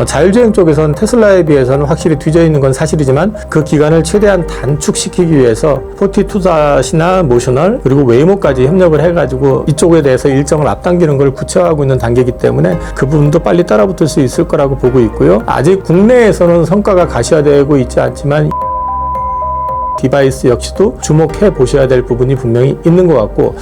자율주행 쪽에서는 테슬라에 비해서는 확실히 뒤져 있는 건 사실이지만 그 기간을 최대한 단축시키기 위해서 42-나 모셔널 그리고 웨이모까지 협력을 해가지고 이쪽에 대해서 일정을 앞당기는 걸 구체화하고 있는 단계이기 때문에 그 부분도 빨리 따라붙을 수 있을 거라고 보고 있고요. 아직 국내에서는 성과가 가시화되고 있지 않지만 디바이스 역시도 주목해 보셔야 될 부분이 분명히 있는 것 같고,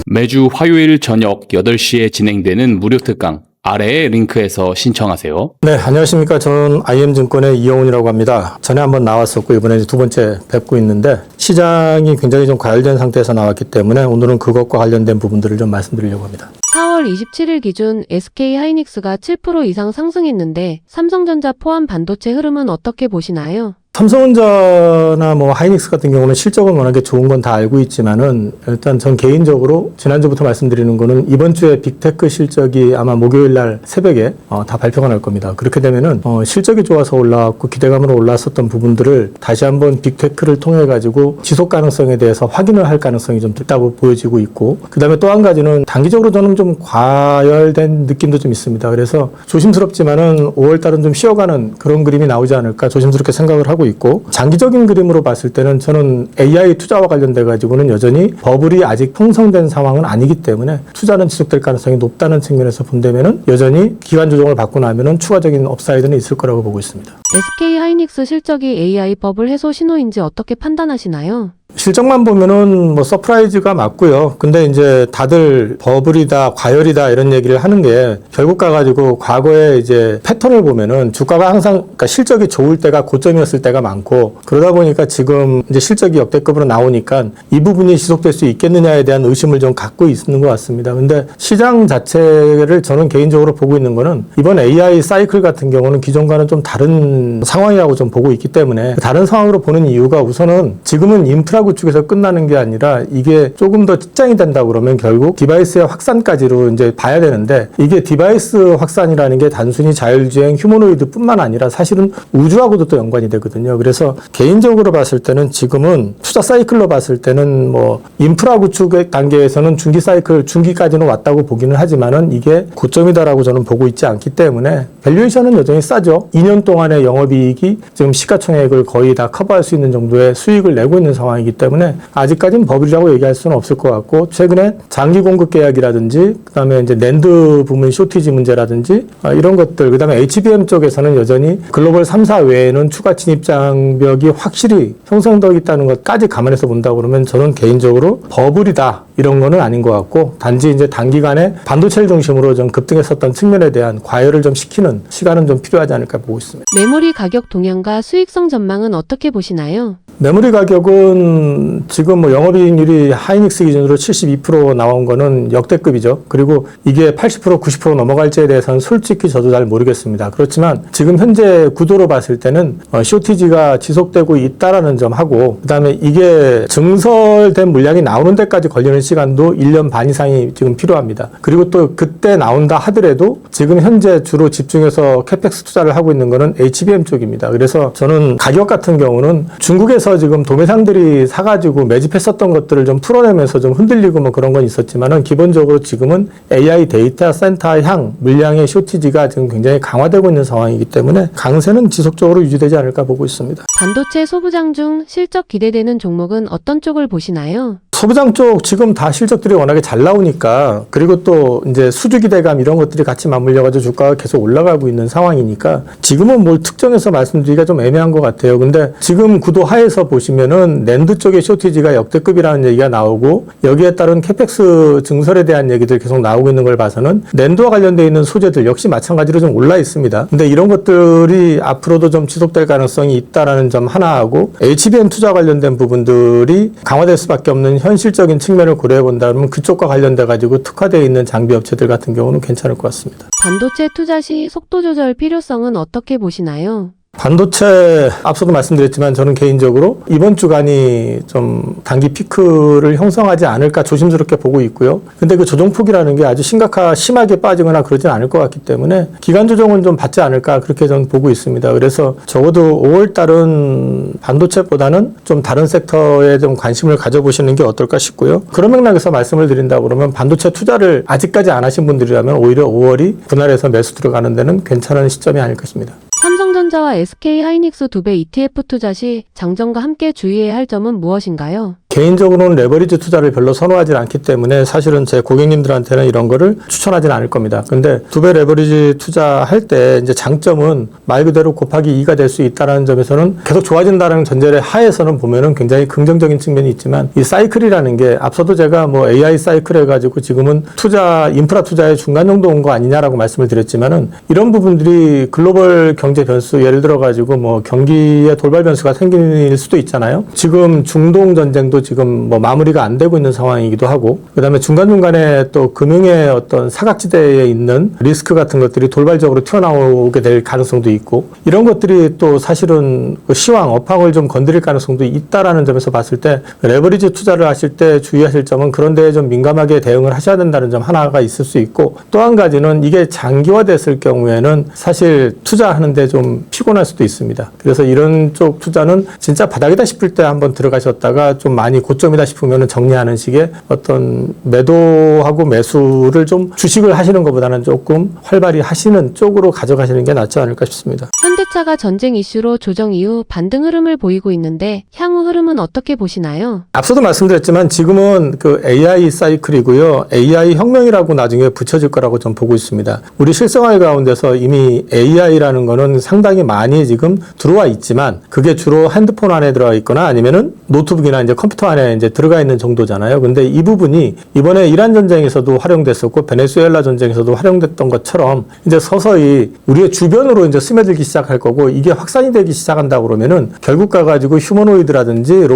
매주 화요일 저녁 8시에 진행되는 무료 특강 아래의 링크에서 신청하세요. 네, 안녕하십니까. 저는 IM증권의 이영훈이라고 합니다. 전에 한번 나왔었고 이번에 두 번째 뵙고 있는데 시장이 굉장히 좀 과열된 상태에서 나왔기 때문에 오늘은 그것과 관련된 부분들을 좀 말씀드리려고 합니다. 4월 27일 기준 SK하이닉스가 7% 이상 상승했는데 삼성전자 포함 반도체 흐름은 어떻게 보시나요? 삼성전자나 뭐 하이닉스 같은 경우는 실적은 워낙에 좋은 건 다 알고 있지만은 일단 전 개인적으로 지난주부터 말씀드리는 거는 이번 주에 빅테크 실적이 아마 목요일 날 새벽에 다 발표가 날 겁니다. 그렇게 되면은 실적이 좋아서 올라왔고 기대감으로 올랐었던 부분들을 다시 한번 빅테크를 통해 가지고 지속 가능성에 대해서 확인을 할 가능성이 좀 있다고 보여지고 있고, 그다음에 또 한 가지는 단기적으로 저는 좀 과열된 느낌도 좀 있습니다. 그래서 조심스럽지만은 5월 달은 좀 쉬어가는 그런 그림이 나오지 않을까 조심스럽게 생각을 하고 있고, 장기적인 그림으로 봤을 때는 저는 AI 투자와 관련돼 가지고는 여전히 버블이 아직 형성된 상황은 아니기 때문에 투자는 지속될 가능성이 높다는 측면에서 본다면은 여전히 기간 조정을 받고 나면은 추가적인 업사이드는 있을 거라고 보고 있습니다. SK하이닉스 실적이 AI 버블 해소 신호인지 어떻게 판단하시나요? 실적만 보면은 뭐 서프라이즈가 맞고요. 근데 이제 다들 버블이다, 과열이다 이런 얘기를 하는 게 결국 가가지고 과거에 이제 패턴을 보면은 주가가 항상 그러니까 실적이 좋을 때가 고점이었을 때가 많고, 그러다 보니까 지금 이제 실적이 역대급으로 나오니까 이 부분이 지속될 수 있겠느냐에 대한 의심을 좀 갖고 있는 것 같습니다. 근데 시장 자체를 저는 개인적으로 보고 있는 거는 이번 AI 사이클 같은 경우는 기존과는 좀 다른 상황이라고 좀 보고 있기 때문에 다른 상황으로 보는 이유가 우선은 지금은 인프라 구축에서 끝나는 게 아니라 이게 조금 더 확장이 된다 그러면 결국 디바이스의 확산까지로 이제 봐야 되는데, 이게 디바이스 확산이라는 게 단순히 자율주행 휴머노이드뿐만 아니라 사실은 우주하고도 또 연관이 되거든요. 그래서 개인적으로 봤을 때는 지금은 투자 사이클로 봤을 때는 뭐 인프라 구축의 단계에서는 중기 사이클 중기까지는 왔다고 보기는 하지만은 이게 고점이다라고 저는 보고 있지 않기 때문에 밸류에이션은 여전히 싸죠. 2년 동안의 영업이익이 지금 시가총액을 거의 다 커버할 수 있는 정도의 수익을 내고 있는 상황이기 때문에 아직까지는 버블이라고 얘기할 수는 없을 것 같고, 최근에 장기 공급 계약이라든지 그다음에 이제 낸드 부문 쇼티지 문제라든지 이런 것들, 그다음에 HBM 쪽에서는 여전히 글로벌 3사 외에는 추가 진입 장벽이 확실히 형성되어 있다는 것까지 감안해서 본다고 그러면 저는 개인적으로 버블이다 이런 거는 아닌 것 같고, 단지 이제 단기간에 반도체를 중심으로 좀 급등했었던 측면에 대한 과열을 좀 시키는 시간은 좀 필요하지 않을까 보고 있습니다. 메모리 가격 동향과 수익성 전망은 어떻게 보시나요? 메모리 가격은 지금 뭐 영업이익률이 하이닉스 기준으로 72% 나온 거는 역대급이죠. 그리고 이게 80%, 90% 넘어갈지에 대해서는 솔직히 저도 잘 모르겠습니다. 그렇지만 지금 현재 구도로 봤을 때는 쇼티지가 지속되고 있다라는 점하고, 그다음에 이게 증설된 물량이 나오는 데까지 걸리는 시간도 1년 반 이상이 지금 필요합니다. 그리고 또 그때 나온다 하더라도 지금 현재 주로 집중해서 캐펙스 투자를 하고 있는 거는 HBM 쪽입니다. 그래서 저는 가격 같은 경우는 중국에서 지금 도매상들이 사가지고 매집했었던 것들을 좀 풀어내면서 좀 흔들리고 뭐 그런 건 있었지만은 기본적으로 지금은 AI 데이터 센터 향 물량의 쇼티지가 지금 굉장히 강화되고 있는 상황이기 때문에 강세는 지속적으로 유지되지 않을까 보고 있습니다. 반도체 소부장 중 실적 기대되는 종목은 어떤 쪽을 보시나요? 소부장 쪽 지금 다 실적들이 워낙에 잘 나오니까, 그리고 또 이제 수주 기대감 이런 것들이 같이 맞물려가지고 주가가 계속 올라가고 있는 상황이니까 지금은 뭘 특정해서 말씀드리기가 좀 애매한 것 같아요. 근데 지금 구도 하에서 보시면은 낸드 쪽의 쇼티지가 역대급이라는 얘기가 나오고 여기에 따른 캐펙스 증설에 대한 얘기들 계속 나오고 있는 걸 봐서는 낸드와 관련되어 있는 소재들 역시 마찬가지로 좀 올라 있습니다. 근데 이런 것들이 앞으로도 좀 지속될 가능성이 있다라는 점 하나하고, HBM 투자 관련된 부분들이 강화될 수밖에 없는 현실적인 측면을 고려해 본다면 그쪽과 관련돼 가지고 특화되어 있는 장비 업체들 같은 경우는 괜찮을 것 같습니다. 반도체 투자 시 속도 조절 필요성은 어떻게 보시나요? 반도체 앞서도 말씀드렸지만 저는 개인적으로 이번 주간이 좀 단기 피크를 형성하지 않을까 조심스럽게 보고 있고요. 근데 그 조정폭이라는 게 아주 심하게 빠지거나 그러진 않을 것 같기 때문에 기간 조정은 좀 받지 않을까 그렇게 저는 보고 있습니다. 그래서 적어도 5월 달은 반도체보다는 좀 다른 섹터에 좀 관심을 가져보시는 게 어떨까 싶고요. 그런 맥락에서 말씀을 드린다 그러면 반도체 투자를 아직까지 안 하신 분들이라면 오히려 5월이 분할해서 매수 들어가는 데는 괜찮은 시점이 아닐까 싶습니다. 삼성전자와 SK하이닉스 2배 ETF 투자 시 장점과 함께 주의해야 할 점은 무엇인가요? 개인적으로는 레버리지 투자를 별로 선호하지 않기 때문에 사실은 제 고객님들한테는 이런 거를 추천하지는 않을 겁니다. 근데 2배 레버리지 투자할 때 이제 장점은 말 그대로 곱하기 2가 될 수 있다는 점에서는 계속 좋아진다는 전제 하에서는 보면은 굉장히 긍정적인 측면이 있지만 이 사이클이라는 게 앞서도 제가 뭐 AI 사이클 해가지고 지금은 인프라 투자의 중간 정도 온 거 아니냐라고 말씀을 드렸지만은 이런 부분들이 글로벌 경제 변수 예를 들어 가지고 뭐 경기에 돌발 변수가 생길 수도 있잖아요. 지금 중동 전쟁도 지금 뭐 마무리가 안 되고 있는 상황이기도 하고 그다음에 중간중간에 또 금융의 어떤 사각지대에 있는 리스크 같은 것들이 돌발적으로 튀어나오게 될 가능성도 있고 이런 것들이 또 사실은 시황, 업황을 좀 건드릴 가능성도 있다라는 점에서 봤을 때 레버리지 투자를 하실 때 주의하실 점은 그런 데에 좀 민감하게 대응을 하셔야 된다는 점 하나가 있을 수 있고 또 한 가지는 이게 장기화됐을 경우에는 사실 투자하는데 좀 피곤할 수도 있습니다. 그래서 이런 쪽 투자는 진짜 바닥이다 싶을 때 한번 들어가셨다가 좀 많이 고점이다 싶으면 정리하는 식의 어떤 매도하고 매수를 좀 주식을 하시는 것보다는 조금 활발히 하시는 쪽으로 가져가시는 게 낫지 않을까 싶습니다. 현대차가 전쟁 이슈로 조정 이후 반등 흐름을 보이고 있는데 향후 흐름은 어떻게 보시나요? 앞서도 말씀드렸지만 지금은 그 AI 사이클이고요. AI 혁명이라고 나중에 붙여질 거라고 좀 보고 있습니다. 우리 실생활 가운데서 이미 AI라는 거는 상당히 많이 지금 들어와 있지만 그게 주로 핸드폰 안에 들어가 있거나 아니면은 노트북이나 이제 컴퓨터 안에 이제 들어가 있는 정도잖아요. 근데 이 부분이 이번에 이란 전쟁에서도 활용됐었고 베네수엘라 전쟁에서도 활용됐던 것처럼 이제 서서히 우리의 주변으로 이제 스며들기 시작할 거고 이게 확산이 되기 시작한다 그러면은 결국 가가지고 휴머노이드라든지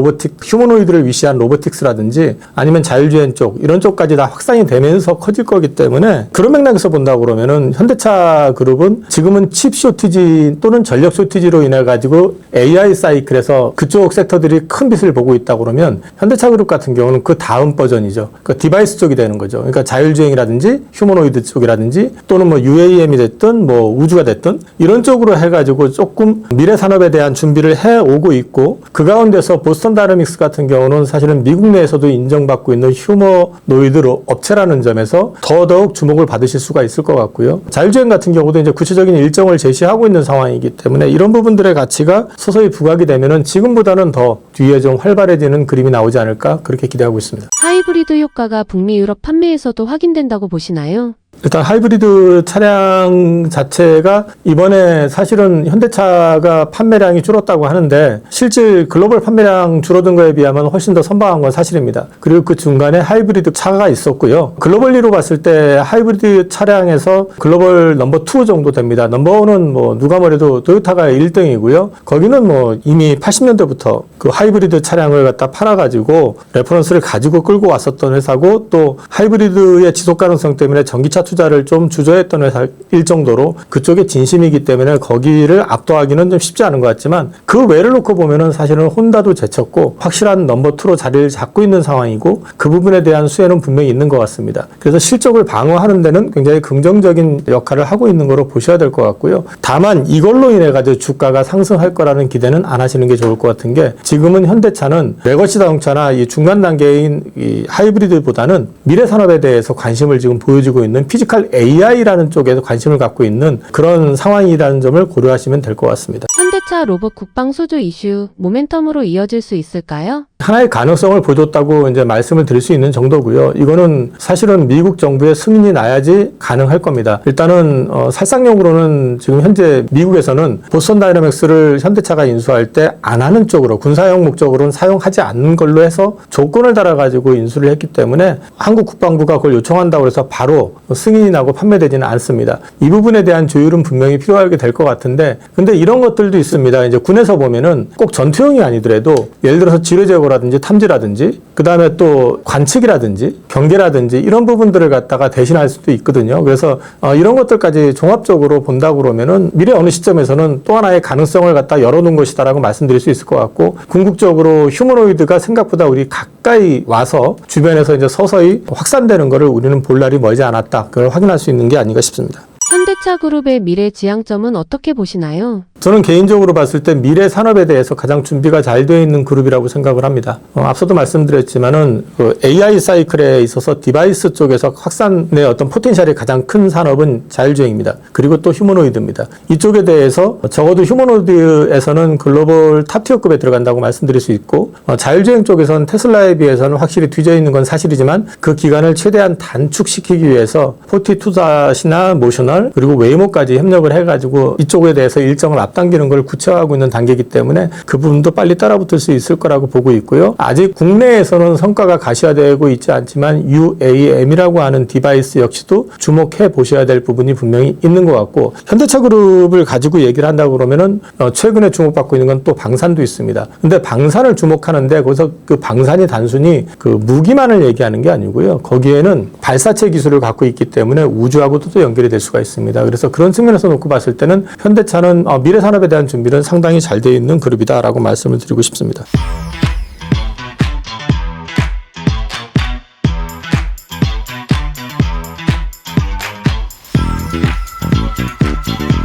휴머노이드를 위시한 로보틱스라든지 아니면 자율주행 쪽 이런 쪽까지 다 확산이 되면서 커질 거기 때문에 그런 맥락에서 본다 그러면은 현대차 그룹은 지금은 칩 쇼티지 또는 전력 쇼티지로 인해 가지고 AI 사이클에서 그쪽 섹터들이 큰 빛을 보고 있다 그러면 현대차 그룹 같은 경우는 그 다음 버전이죠. 그 디바이스 쪽이 되는 거죠. 그러니까 자율주행이라든지 휴머노이드 쪽이라든지 또는 뭐 UAM이 됐든 뭐 우주가 됐든 이런 쪽으로 해가지고 조금 미래 산업에 대한 준비를 해오고 있고 그 가운데서 보스턴 다이내믹스 같은 경우는 사실은 미국 내에서도 인정받고 있는 휴머노이드 업체라는 점에서 더더욱 주목을 받으실 수가 있을 것 같고요. 자율주행 같은 경우도 이제 구체적인 일정을 제시하고 있는 상황이기 때문에 이런 부분들의 가치가 서서히 부각이 되면은 지금보다는 더 뒤에 좀 활발해지는 그림이 나오지 않을까 그렇게 기대하고 있습니다. 하이브리드 효과가 북미 유럽 판매에서도 확인된다고 보시나요? 일단 하이브리드 차량 자체가 이번에 사실은 현대차가 판매량이 줄었다고 하는데 실질 글로벌 판매량 줄어든 거에 비하면 훨씬 더 선방한 건 사실입니다. 그리고 그 중간에 하이브리드 차가 있었고요. 글로벌리로 봤을 때 하이브리드 차량에서 글로벌 넘버 2 정도 됩니다. 넘버 1은 뭐 누가 뭐래도 토요타가 1등이고요. 거기는 뭐 이미 80년대부터 그 하이브리드 차량을 갖다 팔아가지고 레퍼런스를 가지고 끌고 왔었던 회사고 또 하이브리드의 지속 가능성 때문에 전기차 투자를 좀 주저했던 회사일 정도로 그쪽에 진심이기 때문에 거기를 압도하기는 좀 쉽지 않은 것 같지만 그 외를 놓고 보면은 사실은 혼다도 제쳤고 확실한 넘버2로 자리를 잡고 있는 상황이고 그 부분에 대한 수혜는 분명히 있는 것 같습니다. 그래서 실적을 방어하는 데는 굉장히 긍정적인 역할을 하고 있는 거로 보셔야 될 것 같고요. 다만 이걸로 인해 가지고 주가가 상승할 거라는 기대는 안 하시는 게 좋을 것 같은 게 지금은 현대차는 레거시 자동차나 이 중간 단계인 이 하이브리드보다는 미래 산업에 대해서 관심을 지금 보여주고 있는 피지컬 AI라는 쪽에서 관심을 갖고 있는 그런 상황이라는 점을 고려하시면 될 것 같습니다. 현대차 로봇 국방 수주 이슈 모멘텀으로 이어질 수 있을까요? 하나의 가능성을 보여줬다고 이제 말씀을 드릴 수 있는 정도고요. 이거는 사실은 미국 정부의 승인이 나야지 가능할 겁니다. 일단은 살상용으로는 지금 현재 미국에서는 보스턴 다이내믹스를 현대차가 인수할 때 안 하는 쪽으로 군사용 목적으로는 사용하지 않는 걸로 해서 조건을 달아가지고 인수를 했기 때문에 한국 국방부가 그걸 요청한다고 해서 바로 승인이 나고 판매되지는 않습니다. 이 부분에 대한 조율은 분명히 필요하게 될 것 같은데 근데 이런 것들도 있습니다. 있습니다. 이제 군에서 보면은 꼭 전투용이 아니더라도 예를 들어서 지뢰 제거라든지 탐지라든지 그 다음에 또 관측이라든지 경계라든지 이런 부분들을 갖다가 대신할 수도 있거든요. 그래서 이런 것들까지 종합적으로 본다고 그러면은 미래 어느 시점에서는 또 하나의 가능성을 갖다 열어놓은 것이다라고 말씀드릴 수 있을 것 같고, 궁극적으로 휴머노이드가 생각보다 우리 가까이 와서 주변에서 이제 서서히 확산되는 것을 우리는 볼 날이 멀지 않았다. 그걸 확인할 수 있는 게 아닌가 싶습니다. 현대차 그룹의 미래 지향점은 어떻게 보시나요? 저는 개인적으로 봤을 때 미래 산업에 대해서 가장 준비가 잘 되어 있는 그룹이라고 생각을 합니다. 앞서도 말씀드렸지만은 그 AI 사이클에 있어서 디바이스 쪽에서 확산의 어떤 포텐셜이 가장 큰 산업은 자율주행입니다. 그리고 또 휴머노이드입니다. 이쪽에 대해서 적어도 휴머노이드에서는 글로벌 탑티어급에 들어간다고 말씀드릴 수 있고, 자율주행 쪽에서는 테슬라에 비해서는 확실히 뒤져 있는 건 사실이지만 그 기간을 최대한 단축시키기 위해서 포티2닷이나 모셔널 그리고 웨이모까지 협력을 해가지고 이쪽에 대해서 일정을 앞당기는 걸 구체화하고 있는 단계이기 때문에 그 부분도 빨리 따라붙을 수 있을 거라고 보고 있고요. 아직 국내에서는 성과가 가시화되고 있지 않지만 UAM이라고 하는 디바이스 역시도 주목해 보셔야 될 부분이 분명히 있는 것 같고, 현대차 그룹을 가지고 얘기를 한다고 그러면은 최근에 주목받고 있는 건 또 방산도 있습니다. 근데 방산을 주목하는데 거기서 그 방산이 단순히 그 무기만을 얘기하는 게 아니고요. 거기에는 발사체 기술을 갖고 있기 때문에 우주하고도 또 연결이 될 수가 있습니다. 그래서 그런 측면에서 놓고 봤을 때는 현대차는 미래 산업에 대한 준비는 상당히 잘 되어 있는 그룹이다라고 말씀을 드리고 싶습니다.